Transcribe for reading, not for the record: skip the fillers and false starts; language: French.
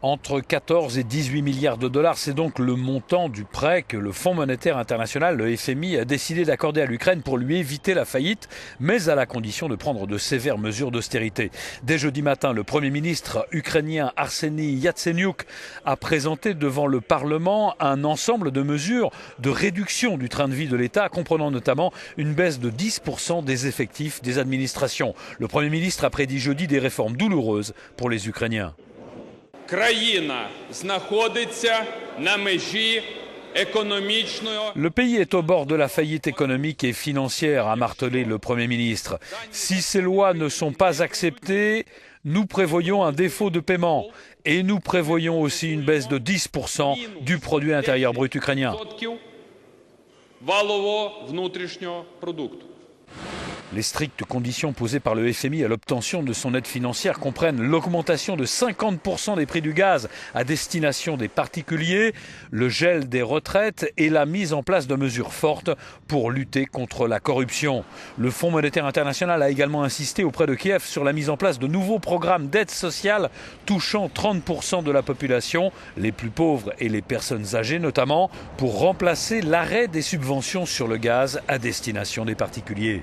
Entre 14 et 18 milliards de dollars, c'est donc le montant du prêt que le Fonds monétaire international, le FMI, a décidé d'accorder à l'Ukraine pour lui éviter la faillite, mais à la condition de prendre de sévères mesures d'austérité. Dès jeudi matin, le Premier ministre ukrainien Arseniy Yatsenyuk a présenté devant le Parlement un ensemble de mesures de réduction du train de vie de l'État, comprenant notamment une baisse de 10% des effectifs des administrations. Le Premier ministre a prédit jeudi des réformes douloureuses pour les Ukrainiens. Le pays est au bord de la faillite économique et financière, a martelé le Premier ministre. Si ces lois ne sont pas acceptées, nous prévoyons un défaut de paiement et nous prévoyons aussi une baisse de 10% du produit intérieur brut ukrainien. Les strictes conditions posées par le FMI à l'obtention de son aide financière comprennent l'augmentation de 50% des prix du gaz à destination des particuliers, le gel des retraites et la mise en place de mesures fortes pour lutter contre la corruption. Le Fonds monétaire international a également insisté auprès de Kiev sur la mise en place de nouveaux programmes d'aide sociale touchant 30% de la population, les plus pauvres et les personnes âgées notamment, pour remplacer l'arrêt des subventions sur le gaz à destination des particuliers.